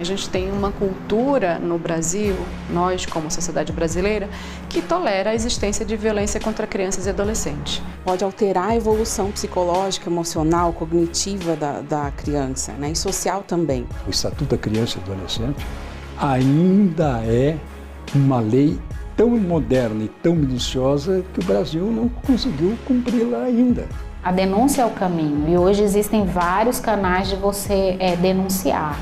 A gente tem uma cultura no Brasil, nós como sociedade brasileira, que tolera a existência de violência contra crianças e adolescentes. Pode alterar a evolução psicológica, emocional, cognitiva da criança, né? E social também. O Estatuto da Criança e Adolescente ainda é uma lei tão moderna e tão minuciosa que o Brasil não conseguiu cumpri-la ainda. A denúncia é o caminho e hoje existem vários canais de você denunciar.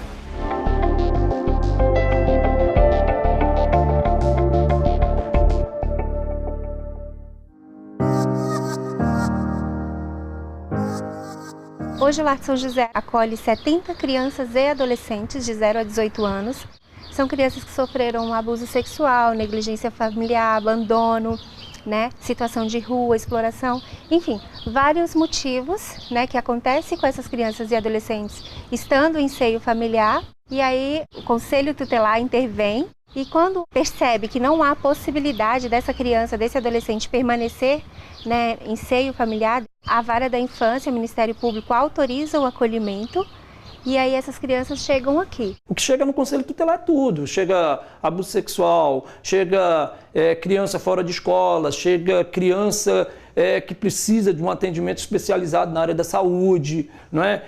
Hoje o Lar São José acolhe 70 crianças e adolescentes de 0 a 18 anos. São crianças que sofreram abuso sexual, negligência familiar, abandono, né, situação de rua, exploração, enfim, vários motivos, né, que acontecem com essas crianças e adolescentes estando em seio familiar. E aí o Conselho Tutelar intervém e quando percebe que não há possibilidade dessa criança, desse adolescente permanecer, né, em seio familiar, a Vara da Infância, o Ministério Público autoriza o acolhimento e aí essas crianças chegam aqui. O que chega no Conselho Tutelar é tudo. Chega abuso sexual, chega criança fora de escola, chega criança que precisa de um atendimento especializado na área da saúde, não é?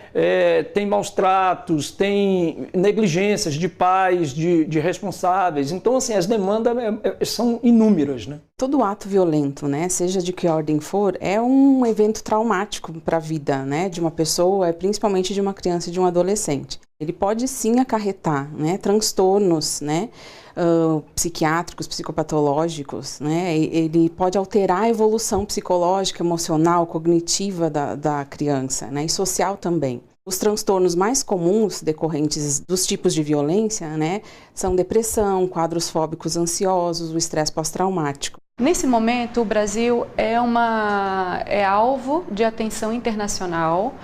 Tem maus tratos, tem negligências de pais, de responsáveis. Então, assim, as demandas são inúmeras, né? Todo ato violento, né, seja de que ordem for, é um evento traumático para a vida, né, de uma pessoa, principalmente de uma criança e de um adolescente. Ele pode sim acarretar, né, transtornos, né, psiquiátricos, psicopatológicos, né, ele pode alterar a evolução psicológica, emocional, cognitiva da criança, né, e social também. Os transtornos mais comuns decorrentes dos tipos de violência, né, são depressão, quadros fóbicos ansiosos, o estresse pós-traumático. Nesse momento, o Brasil é alvo de atenção internacional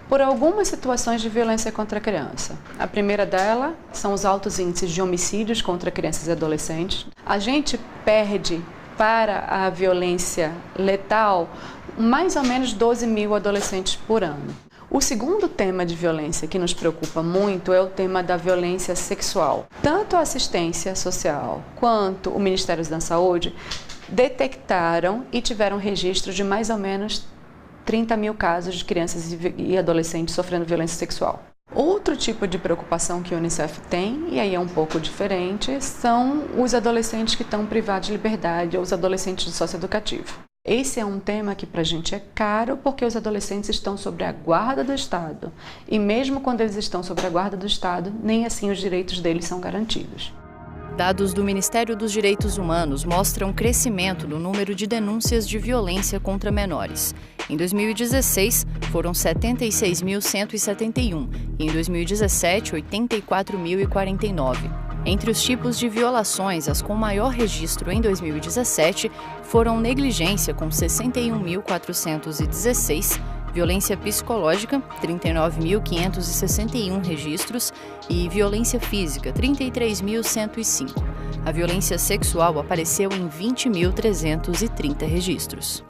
por algumas situações de violência contra a criança. A primeira dela são os altos índices de homicídios contra crianças e adolescentes. A gente perde para a violência letal mais ou menos 12 mil adolescentes por ano. O segundo tema de violência que nos preocupa muito é o tema da violência sexual. Tanto a assistência social quanto o Ministério da Saúde detectaram e tiveram registro de mais ou menos 30 mil casos de crianças e adolescentes sofrendo violência sexual. Outro tipo de preocupação que a Unicef tem, e aí é um pouco diferente, são os adolescentes que estão privados de liberdade ou os adolescentes de socioeducativo. Esse é um tema que para a gente é caro porque os adolescentes estão sob a guarda do Estado. E mesmo quando eles estão sob a guarda do Estado, nem assim os direitos deles são garantidos. Dados do Ministério dos Direitos Humanos mostram crescimento no número de denúncias de violência contra menores. Em 2016, foram 76.171 e em 2017, 84.049. Entre os tipos de violações, as com maior registro em 2017 foram negligência, com 61.416, violência psicológica, 39.561 registros e violência física, 33.105. A violência sexual apareceu em 20.330 registros.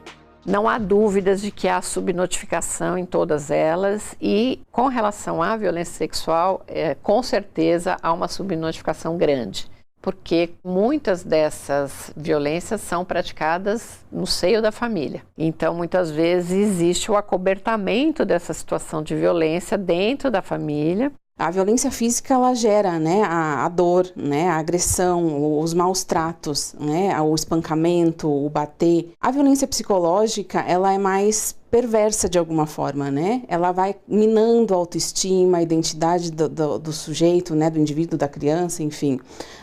Não há dúvidas de que há subnotificação em todas elas e, com relação à violência sexual, com certeza há uma subnotificação grande, porque muitas dessas violências são praticadas no seio da família. Então, muitas vezes existe o acobertamento dessa situação de violência dentro da família. A violência física, ela gera, né, a dor, né, a agressão, os maus tratos, né, o espancamento, o bater. A violência psicológica, ela é mais perversa de alguma forma, né? Ela vai minando a autoestima, a identidade do sujeito, né, do indivíduo, da criança, enfim,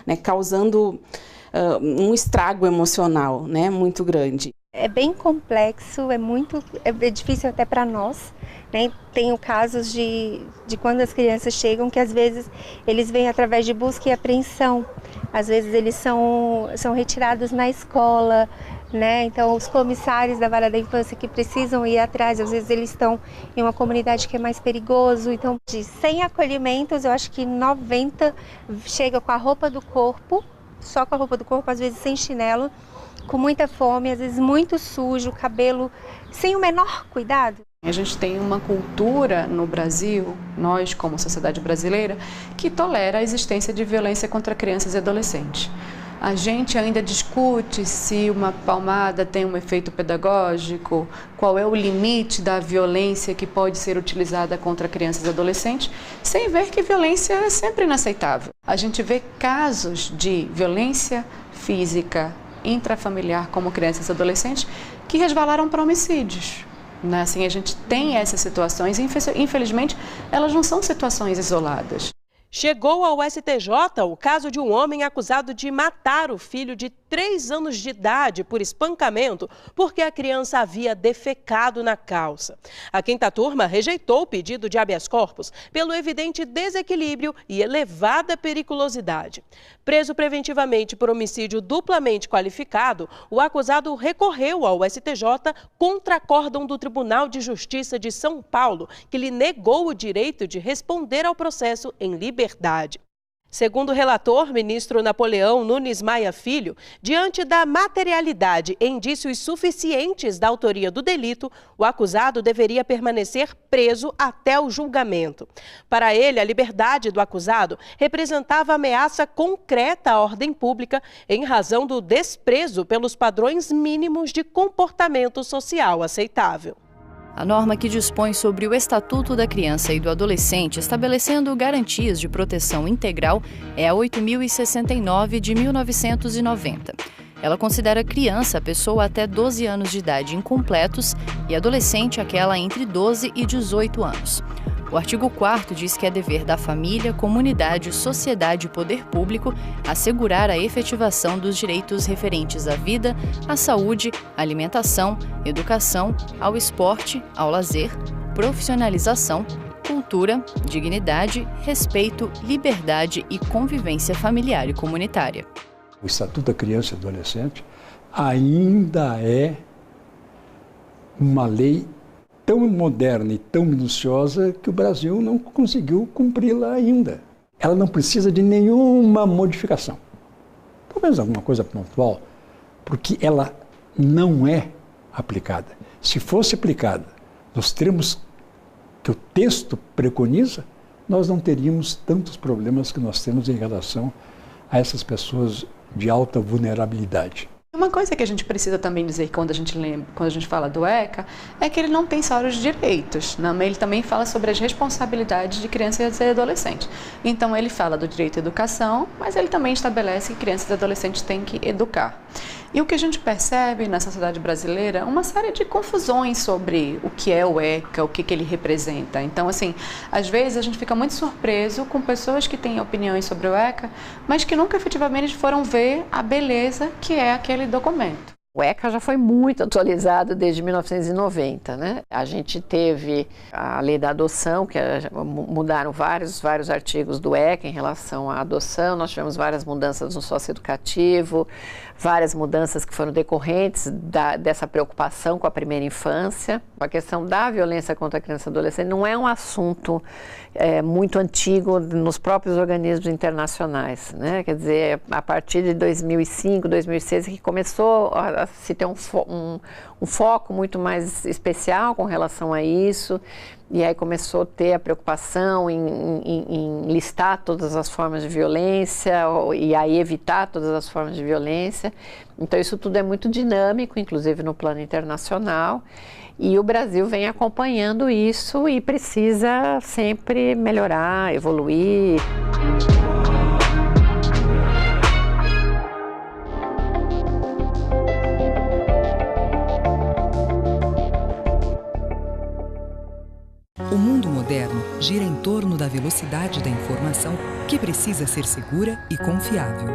né, causando um estrago emocional, né, muito grande. É bem complexo, é difícil até para nós, né? Tenho casos de quando as crianças chegam que às vezes eles vêm através de busca e apreensão, às vezes eles são retirados na escola, né? Então os comissários da Vara da Infância que precisam ir atrás, às vezes eles estão em uma comunidade que é mais perigoso, então de 100 acolhimentos eu acho que 90 chega com a roupa do corpo, só com a roupa do corpo, às vezes sem chinelo, com muita fome, às vezes muito sujo, cabelo sem o menor cuidado. A gente tem uma cultura no Brasil, nós como sociedade brasileira, que tolera a existência de violência contra crianças e adolescentes. A gente ainda discute se uma palmada tem um efeito pedagógico, qual é o limite da violência que pode ser utilizada contra crianças e adolescentes, sem ver que violência é sempre inaceitável. A gente vê casos de violência física intrafamiliar como crianças e adolescentes que resvalaram para homicídios. Assim, a gente tem essas situações e, infelizmente, elas não são situações isoladas. Chegou ao STJ o caso de um homem acusado de matar o filho de 3 anos de idade por espancamento porque a criança havia defecado na calça. A quinta turma rejeitou o pedido de habeas corpus pelo evidente desequilíbrio e elevada periculosidade. Preso preventivamente por homicídio duplamente qualificado, o acusado recorreu ao STJ contra acórdão do Tribunal de Justiça de São Paulo, que lhe negou o direito de responder ao processo em liberdade. Segundo o relator, ministro Napoleão Nunes Maia Filho, diante da materialidade e indícios suficientes da autoria do delito, o acusado deveria permanecer preso até o julgamento. Para ele, a liberdade do acusado representava ameaça concreta à ordem pública em razão do desprezo pelos padrões mínimos de comportamento social aceitável. A norma que dispõe sobre o Estatuto da Criança e do Adolescente, estabelecendo garantias de proteção integral, é a 8.069 de 1990. Ela considera criança a pessoa até 12 anos de idade incompletos e adolescente aquela entre 12 e 18 anos. O artigo 4º diz que é dever da família, comunidade, sociedade e poder público assegurar a efetivação dos direitos referentes à vida, à saúde, à alimentação, educação, ao esporte, ao lazer, profissionalização, cultura, dignidade, respeito, liberdade e convivência familiar e comunitária. O Estatuto da Criança e do Adolescente ainda é uma lei tão moderna e tão minuciosa que o Brasil não conseguiu cumpri-la ainda. Ela não precisa de nenhuma modificação. Talvez alguma coisa pontual, porque ela não é aplicada. Se fosse aplicada nos termos que o texto preconiza, nós não teríamos tantos problemas que nós temos em relação a essas pessoas de alta vulnerabilidade. Uma coisa que a gente precisa também dizer quando a gente fala do ECA é que ele não tem só os direitos, né? Ele também fala sobre as responsabilidades de crianças e adolescentes. Então ele fala do direito à educação, mas ele também estabelece que crianças e adolescentes têm que educar. E o que a gente percebe na sociedade brasileira é uma série de confusões sobre o que é o ECA, o que ele representa. Então, assim, às vezes a gente fica muito surpreso com pessoas que têm opiniões sobre o ECA, mas que nunca efetivamente foram ver a beleza que é aquele documento. O ECA já foi muito atualizado desde 1990, né? A gente teve a lei da adoção, que mudaram vários artigos do ECA em relação à adoção. Nós tivemos várias mudanças no socioeducativo, várias mudanças que foram decorrentes dessa preocupação com a primeira infância. A questão da violência contra a criança e adolescente não é um assunto muito antigo nos próprios organismos internacionais, né? Quer dizer, a partir de 2005, 2006, que começou a se ter um foco muito mais especial com relação a isso, e aí começou a ter a preocupação em listar todas as formas de violência e aí evitar todas as formas de violência. Então isso tudo é muito dinâmico, inclusive no plano internacional, e o Brasil vem acompanhando isso e precisa sempre melhorar, evoluir. O mundo moderno gira em torno da velocidade da informação que precisa ser segura e confiável.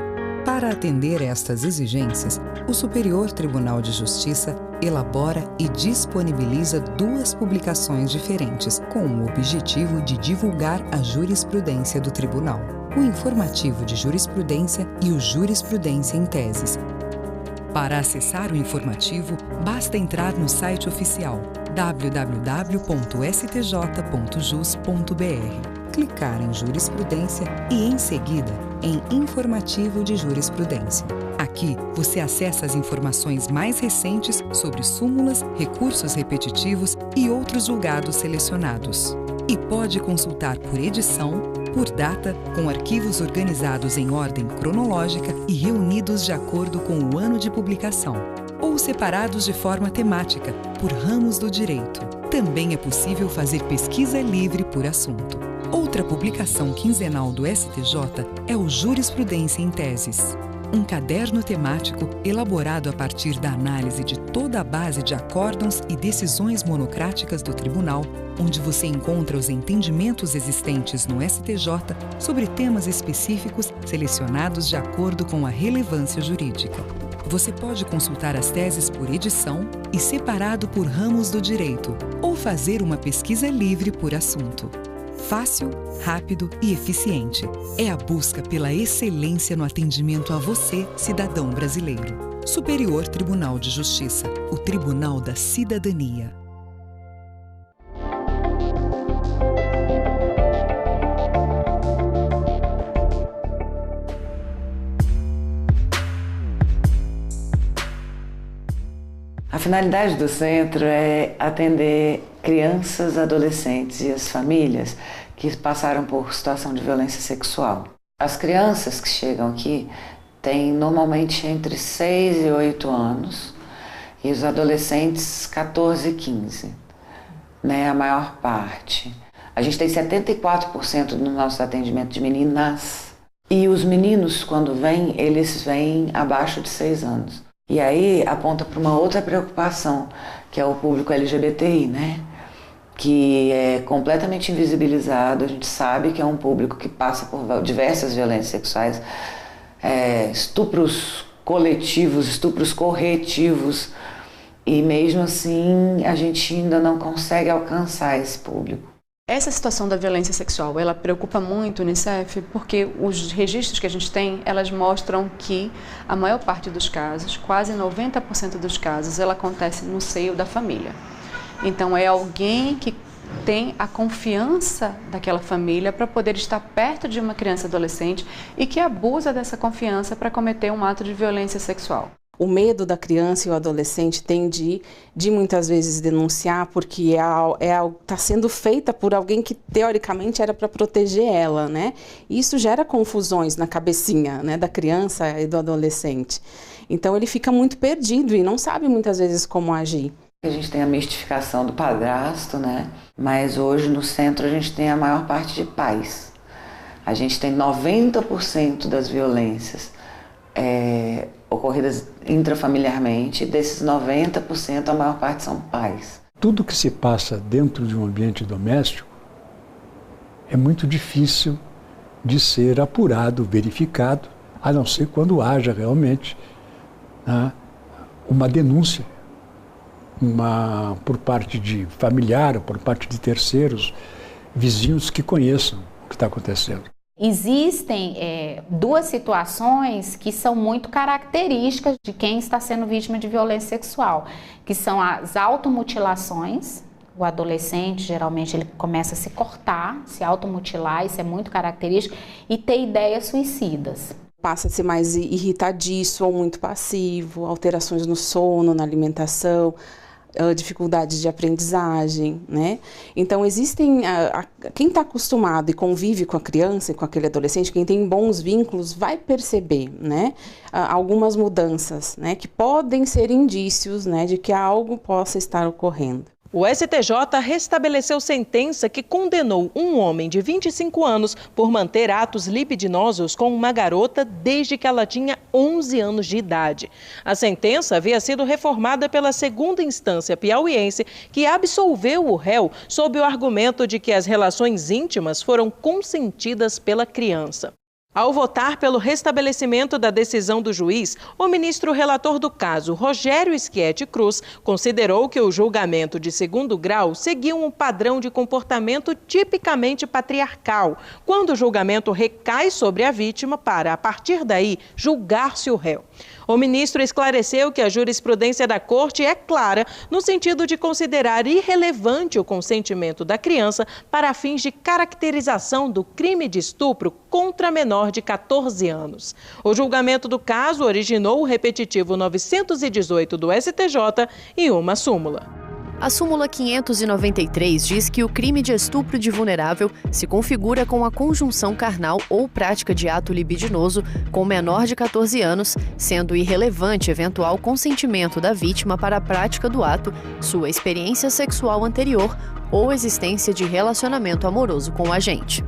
Para atender estas exigências, o Superior Tribunal de Justiça elabora e disponibiliza 2 publicações diferentes com o objetivo de divulgar a jurisprudência do Tribunal: o Informativo de Jurisprudência e o Jurisprudência em Teses. Para acessar o informativo, basta entrar no site oficial www.stj.jus.br, clicar em Jurisprudência e, em seguida, em Informativo de Jurisprudência. Aqui Aqui, você acessa as informações mais recentes sobre súmulas, recursos repetitivos e outros julgados selecionados. E pode consultar por edição, por data, com arquivos organizados em ordem cronológica e reunidos de acordo com o ano de publicação, ou separados de forma temática, por ramos do direito. Também é possível fazer pesquisa livre por assunto. Outra publicação quinzenal do STJ é o Jurisprudência em Teses, um caderno temático elaborado a partir da análise de toda a base de acórdãos e decisões monocráticas do Tribunal, onde você encontra os entendimentos existentes no STJ sobre temas específicos selecionados de acordo com a relevância jurídica. Você pode consultar as teses por edição e separado por ramos do direito, ou fazer uma pesquisa livre por assunto. Fácil, rápido e eficiente. É a busca pela excelência no atendimento a você, cidadão brasileiro. Superior Tribunal de Justiça, o Tribunal da Cidadania. A finalidade do centro é atender crianças, adolescentes e as famílias que passaram por situação de violência sexual. As crianças que chegam aqui têm normalmente entre 6 e 8 anos e os adolescentes 14 e 15, né, a maior parte. A gente tem 74% no nosso atendimento de meninas e os meninos, quando vêm, eles vêm abaixo de 6 anos. E aí aponta para uma outra preocupação, que é o público LGBTI, né? Que é completamente invisibilizado. A gente sabe que é um público que passa por diversas violências sexuais, estupros coletivos, estupros corretivos, e mesmo assim a gente ainda não consegue alcançar esse público. Essa situação da violência sexual, ela preocupa muito o Unicef, porque os registros que a gente tem, elas mostram que a maior parte dos casos, quase 90% dos casos, ela acontece no seio da família. Então é alguém que tem a confiança daquela família para poder estar perto de uma criança adolescente e que abusa dessa confiança para cometer um ato de violência sexual. O medo da criança e o adolescente tem de muitas vezes denunciar porque está sendo feita por alguém que teoricamente era para proteger ela, né? E isso gera confusões na cabecinha, né, da criança e do adolescente. Então ele fica muito perdido e não sabe muitas vezes como agir. A gente tem a mistificação do padrasto, né? Mas hoje no centro a gente tem a maior parte de pais. A gente tem 90% das violências ocorridas intrafamiliarmente, desses 90%, a maior parte são pais. Tudo que se passa dentro de um ambiente doméstico é muito difícil de ser apurado, verificado, a não ser quando haja realmente, né, uma denúncia, por parte de familiar ou por parte de terceiros, vizinhos que conheçam o que está acontecendo. Existem duas situações que são muito características de quem está sendo vítima de violência sexual, que são as automutilações. O adolescente, geralmente, ele começa a se cortar, se automutilar, isso é muito característico, e ter ideias suicidas. Passa a ser mais irritadiço ou muito passivo, alterações no sono, na alimentação, dificuldades de aprendizagem, né? Então existem, quem está acostumado e convive com a criança e com aquele adolescente, quem tem bons vínculos, vai perceber, né, algumas mudanças, né, que podem ser indícios, né, de que algo possa estar ocorrendo. O STJ restabeleceu sentença que condenou um homem de 25 anos por manter atos libidinosos com uma garota desde que ela tinha 11 anos de idade. A sentença havia sido reformada pela segunda instância piauiense, que absolveu o réu sob o argumento de que as relações íntimas foram consentidas pela criança. Ao votar pelo restabelecimento da decisão do juiz, o ministro relator do caso, Rogério Schietti Cruz, considerou que o julgamento de segundo grau seguia um padrão de comportamento tipicamente patriarcal, quando o julgamento recai sobre a vítima para, a partir daí, julgar-se o réu. O ministro esclareceu que a jurisprudência da Corte é clara no sentido de considerar irrelevante o consentimento da criança para fins de caracterização do crime de estupro contra menor menor de 14 anos. O julgamento do caso originou o repetitivo 918 do STJ e uma súmula. A súmula 593 diz que o crime de estupro de vulnerável se configura com a conjunção carnal ou prática de ato libidinoso com menor de 14 anos, sendo irrelevante eventual consentimento da vítima para a prática do ato, sua experiência sexual anterior ou existência de relacionamento amoroso com o agente.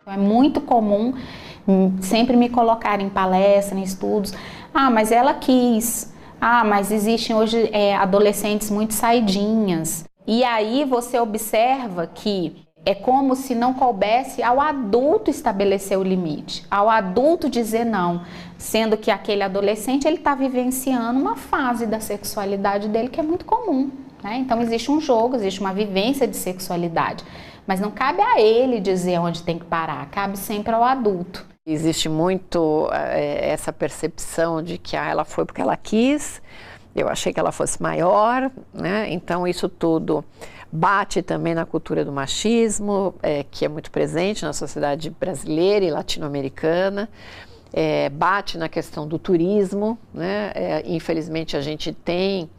É muito comum sempre me colocar em palestra, em estudos, mas ela quis. Mas existem hoje adolescentes muito saidinhas. E aí você observa que é como se não coubesse ao adulto estabelecer o limite, ao adulto dizer não, sendo que aquele adolescente ele está vivenciando uma fase da sexualidade dele que é muito comum, né? Então existe um jogo, existe uma vivência de sexualidade, mas não cabe a ele dizer onde tem que parar, cabe sempre ao adulto. Existe muito essa percepção de que ela foi porque ela quis, eu achei que ela fosse maior, né? Então isso tudo bate também na cultura do machismo, que é muito presente na sociedade brasileira e latino-americana, bate na questão do turismo, né? Infelizmente a gente tem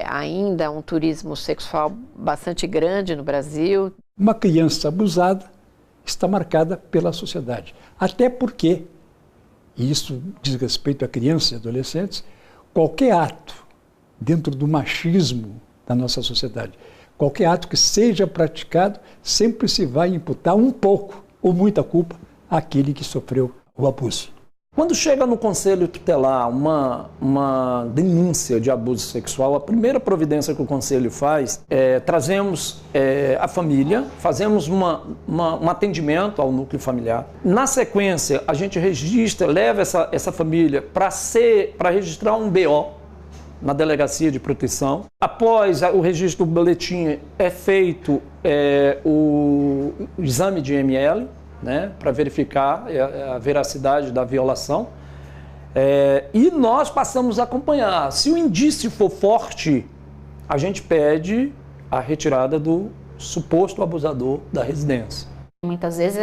ainda um turismo sexual bastante grande no Brasil. Uma criança abusada está marcada pela sociedade. Até porque, e isso diz respeito a crianças e adolescentes, qualquer ato dentro do machismo da nossa sociedade, qualquer ato que seja praticado, sempre se vai imputar um pouco ou muita culpa àquele que sofreu o abuso. Quando chega no Conselho Tutelar uma denúncia de abuso sexual, a primeira providência que o Conselho faz é trazemos a família, fazemos um atendimento ao núcleo familiar. Na sequência, a gente leva essa família para registrar um BO na Delegacia de Proteção. Após o registro do boletim, é feito o exame de ML, né, para verificar a veracidade da violação, e nós passamos a acompanhar. Se o indício for forte, a gente pede a retirada do suposto abusador da residência. Muitas vezes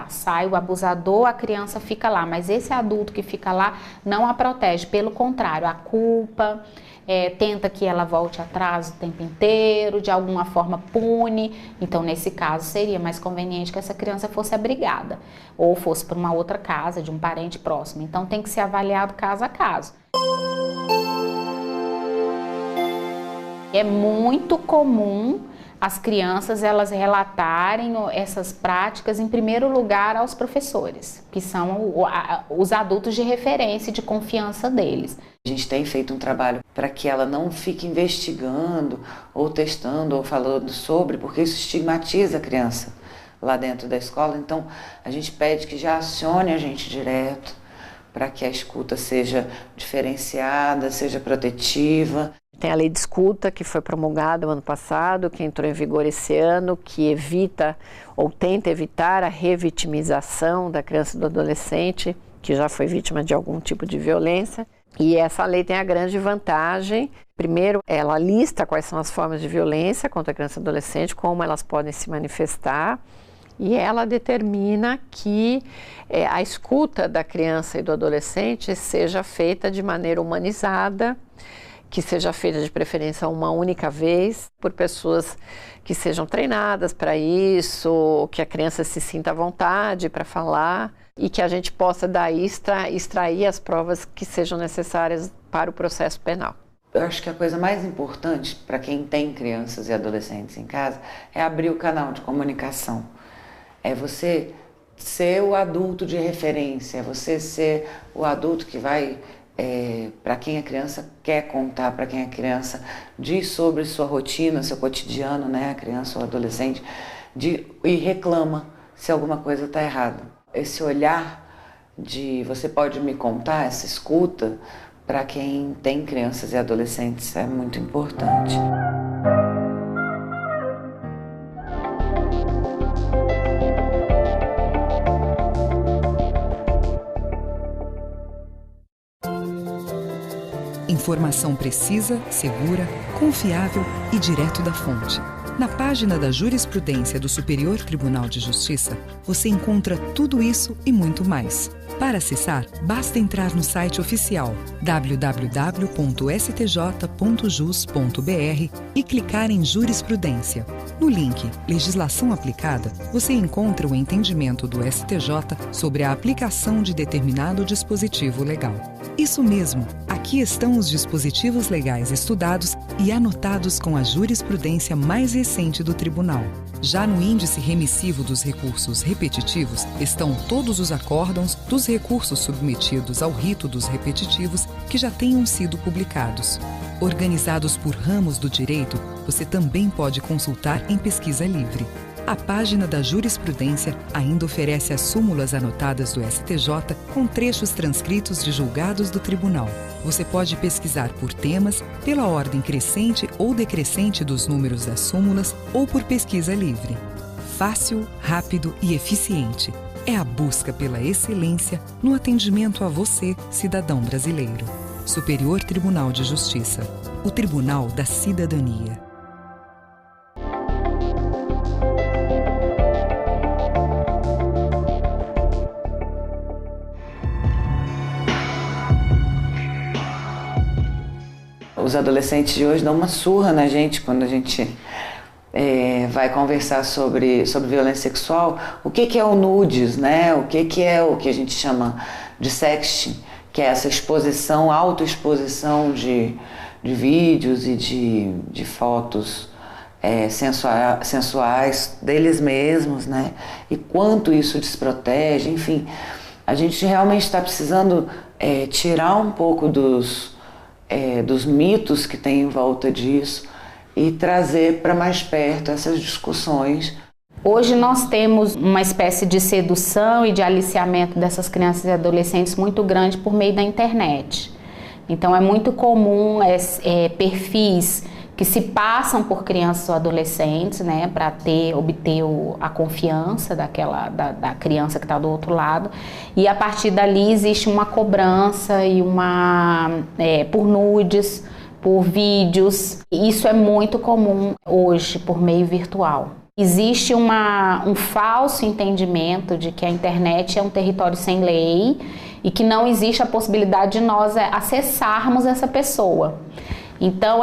sai o abusador, a criança fica lá, mas esse adulto que fica lá não a protege, pelo contrário, a culpa, tenta que ela volte atrás o tempo inteiro, de alguma forma pune. Então, nesse caso, seria mais conveniente que essa criança fosse abrigada ou fosse para uma outra casa, de um parente próximo. Então, tem que ser avaliado caso a caso. É muito comum as crianças elas relatarem essas práticas, em primeiro lugar, aos professores, que são os adultos de referência e de confiança deles. A gente tem feito um trabalho para que ela não fique investigando, ou testando, ou falando sobre, porque isso estigmatiza a criança lá dentro da escola. Então, a gente pede que já acione a gente direto, para que a escuta seja diferenciada, seja protetiva. Tem a lei de escuta, que foi promulgada no ano passado, que entrou em vigor esse ano, que evita ou tenta evitar a revitimização da criança e do adolescente, que já foi vítima de algum tipo de violência. E essa lei tem a grande vantagem, primeiro, ela lista quais são as formas de violência contra a criança e adolescente, como elas podem se manifestar, e ela determina que a escuta da criança e do adolescente seja feita de maneira humanizada, que seja feita de preferência uma única vez, por pessoas que sejam treinadas para isso, que a criança se sinta à vontade para falar e que a gente possa daí extrair as provas que sejam necessárias para o processo penal. Eu acho que a coisa mais importante para quem tem crianças e adolescentes em casa é abrir o canal de comunicação. É você ser o adulto de referência, é você ser o adulto que vai... para quem a criança quer contar, para quem a criança diz sobre sua rotina, seu cotidiano, né, a criança ou adolescente, e reclama se alguma coisa está errada. Esse olhar de você pode me contar, essa escuta, para quem tem crianças e adolescentes é muito importante. Informação precisa, segura, confiável e direto da fonte. Na página da jurisprudência do Superior Tribunal de Justiça, você encontra tudo isso e muito mais. Para acessar, basta entrar no site oficial www.stj.jus.br e clicar em Jurisprudência. No link Legislação Aplicada, você encontra o entendimento do STJ sobre a aplicação de determinado dispositivo legal. Isso mesmo, aqui estão os dispositivos legais estudados e anotados com a jurisprudência mais recente do Tribunal. Já no índice remissivo dos recursos repetitivos estão todos os acórdãos dos recursos submetidos ao rito dos repetitivos que já tenham sido publicados. Organizados por ramos do direito, você também pode consultar em pesquisa livre. A página da jurisprudência ainda oferece as súmulas anotadas do STJ com trechos transcritos de julgados do tribunal. Você pode pesquisar por temas, pela ordem crescente ou decrescente dos números das súmulas ou por pesquisa livre. Fácil, rápido e eficiente. É a busca pela excelência no atendimento a você, cidadão brasileiro. Superior Tribunal de Justiça. O Tribunal da Cidadania. Os adolescentes de hoje dão uma surra na gente quando a gente vai conversar sobre violência sexual. O que é o nudes, né? O que é o que a gente chama de sexting, que é essa exposição, autoexposição de vídeos e de fotos sensuais deles mesmos, né? E quanto isso desprotege, enfim. A gente realmente está precisando tirar um pouco dos mitos que tem em volta disso e trazer para mais perto essas discussões. Hoje nós temos uma espécie de sedução e de aliciamento dessas crianças e adolescentes muito grande por meio da internet. Então é muito comum perfis que se passam por crianças ou adolescentes, né, para obter a confiança da criança que está do outro lado, e a partir dali existe uma cobrança e por nudes, por vídeos. Isso é muito comum hoje por meio virtual. Existe um falso entendimento de que a internet é um território sem lei e que não existe a possibilidade de nós acessarmos essa pessoa. Então,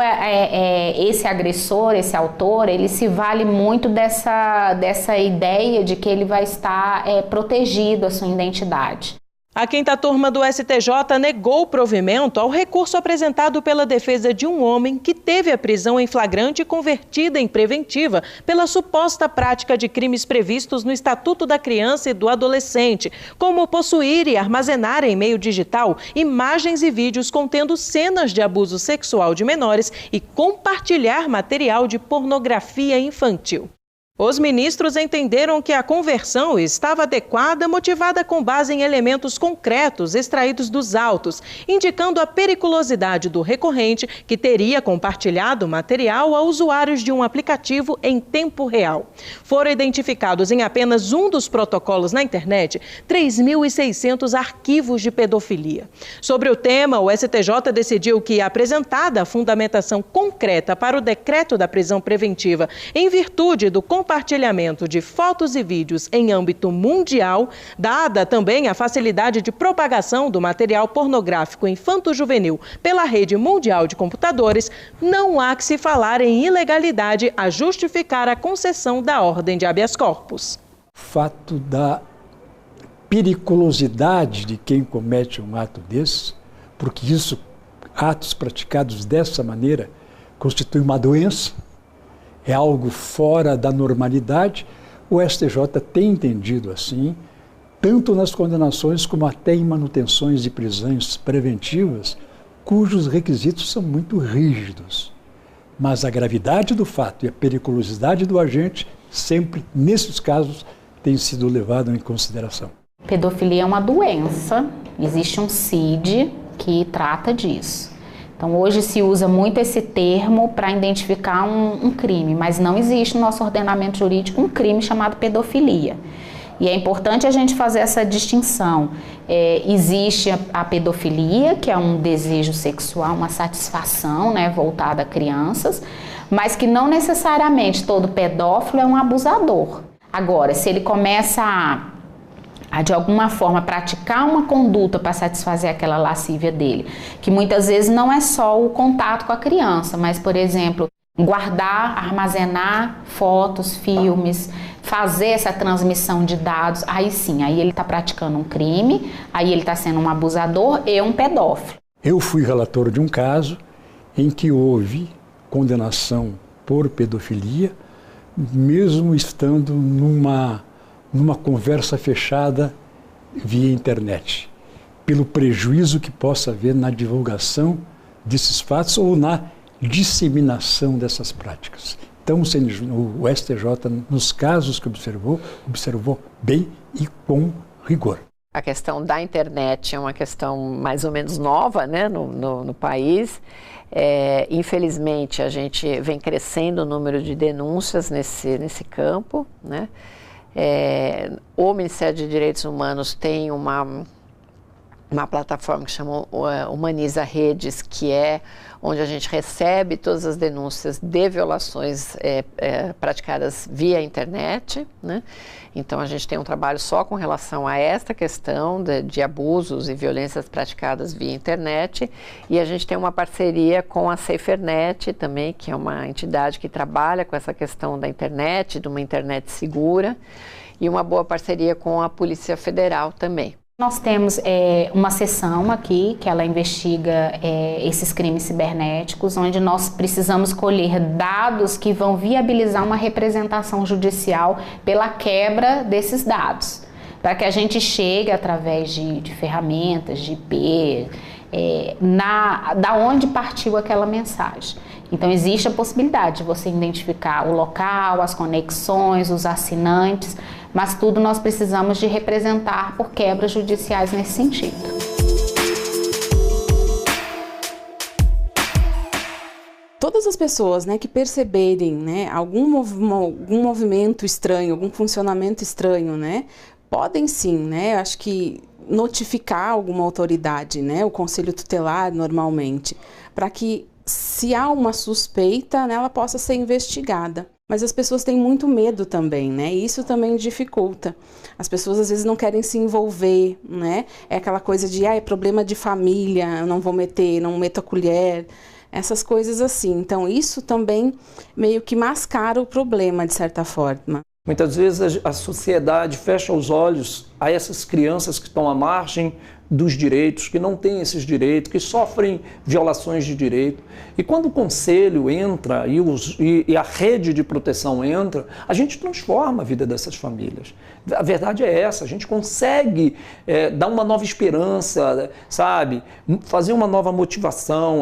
esse agressor, esse autor, ele se vale muito dessa ideia de que ele vai estar protegido a sua identidade. A quinta turma do STJ negou o provimento ao recurso apresentado pela defesa de um homem que teve a prisão em flagrante convertida em preventiva pela suposta prática de crimes previstos no Estatuto da Criança e do Adolescente, como possuir e armazenar em meio digital imagens e vídeos contendo cenas de abuso sexual de menores e compartilhar material de pornografia infantil. Os ministros entenderam que a conversão estava adequada, motivada com base em elementos concretos extraídos dos autos, indicando a periculosidade do recorrente que teria compartilhado material a usuários de um aplicativo em tempo real. Foram identificados em apenas um dos protocolos na internet 3.600 arquivos de pedofilia. Sobre o tema, o STJ decidiu que, apresentada a fundamentação concreta para o decreto da prisão preventiva em virtude do compartilhamento de fotos e vídeos em âmbito mundial, dada também a facilidade de propagação do material pornográfico infanto-juvenil pela rede mundial de computadores, não há que se falar em ilegalidade a justificar a concessão da ordem de habeas corpus. Fato da periculosidade de quem comete um ato desse, porque atos praticados dessa maneira constituem uma doença, é algo fora da normalidade. O STJ tem entendido assim, tanto nas condenações como até em manutenções de prisões preventivas, cujos requisitos são muito rígidos. Mas a gravidade do fato e a periculosidade do agente, sempre, nesses casos, tem sido levado em consideração. Pedofilia é uma doença, existe um CID que trata disso. Então, hoje se usa muito esse termo para identificar um crime, mas não existe no nosso ordenamento jurídico um crime chamado pedofilia. E é importante a gente fazer essa distinção. Existe a pedofilia, que é um desejo sexual, uma satisfação, né, voltada a crianças, mas que não necessariamente todo pedófilo é um abusador. Agora, se ele começa a de alguma forma praticar uma conduta para satisfazer aquela lascívia dele, que muitas vezes não é só o contato com a criança, mas, por exemplo, guardar, armazenar fotos, filmes, fazer essa transmissão de dados, aí sim, aí ele está praticando um crime, aí ele está sendo um abusador e um pedófilo. Eu fui relator de um caso em que houve condenação por pedofilia, mesmo estando numa conversa fechada via internet, pelo prejuízo que possa haver na divulgação desses fatos ou na disseminação dessas práticas. Então, o STJ, nos casos que observou bem e com rigor. A questão da internet é uma questão mais ou menos nova, né, no país. Infelizmente, a gente vem crescendo o número de denúncias nesse campo, né? O Ministério de Direitos Humanos tem uma plataforma que chama Humaniza Redes, que é onde a gente recebe todas as denúncias de violações praticadas via internet, né? Então, a gente tem um trabalho só com relação a esta questão de abusos e violências praticadas via internet, e a gente tem uma parceria com a SaferNet também, que é uma entidade que trabalha com essa questão da internet, de uma internet segura, e uma boa parceria com a Polícia Federal também. Nós temos uma seção aqui que ela investiga esses crimes cibernéticos, onde nós precisamos colher dados que vão viabilizar uma representação judicial pela quebra desses dados, para que a gente chegue através de ferramentas, de IP, da onde partiu aquela mensagem. Então existe a possibilidade de você identificar o local, as conexões, os assinantes, mas tudo nós precisamos de representar por quebras judiciais nesse sentido. Todas as pessoas, né, que perceberem, né, algum movimento estranho, algum funcionamento estranho, né, podem sim, né, acho que notificar alguma autoridade, né, o conselho tutelar normalmente, para que, se há uma suspeita, né, ela possa ser investigada. Mas as pessoas têm muito medo também, né? E isso também dificulta. As pessoas às vezes não querem se envolver, né? É aquela coisa de, é problema de família, eu não vou meter, não meto a colher, essas coisas assim. Então isso também meio que mascara o problema, de certa forma. Muitas vezes a sociedade fecha os olhos a essas crianças que estão à margem dos direitos, que não têm esses direitos, que sofrem violações de direito. E quando o conselho entra e a rede de proteção entra, a gente transforma a vida dessas famílias. A verdade é essa, a gente consegue dar uma nova esperança, sabe? Fazer uma nova motivação,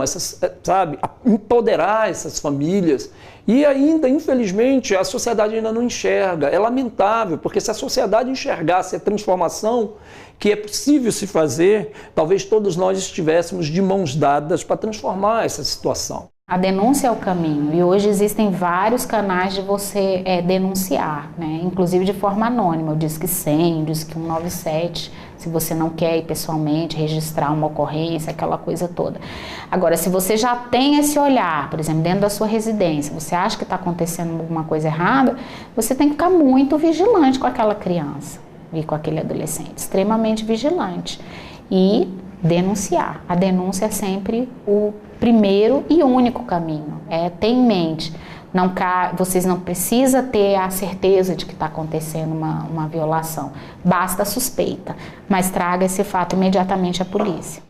sabe? Empoderar essas famílias. E ainda, infelizmente, a sociedade ainda não enxerga. É lamentável, porque se a sociedade enxergasse a transformação que é possível se fazer, talvez todos nós estivéssemos de mãos dadas para transformar essa situação. A denúncia é o caminho, e hoje existem vários canais de você denunciar, né? Inclusive de forma anônima, o Disque 100, o Disque 197, se você não quer ir pessoalmente registrar uma ocorrência, aquela coisa toda. Agora, se você já tem esse olhar, por exemplo, dentro da sua residência, você acha que está acontecendo alguma coisa errada, você tem que ficar muito vigilante com aquela criança e com aquele adolescente, extremamente vigilante, e denunciar. A denúncia é sempre o primeiro e único caminho. Ter em mente, vocês não precisam ter a certeza de que está acontecendo uma violação, basta a suspeita, mas traga esse fato imediatamente à polícia.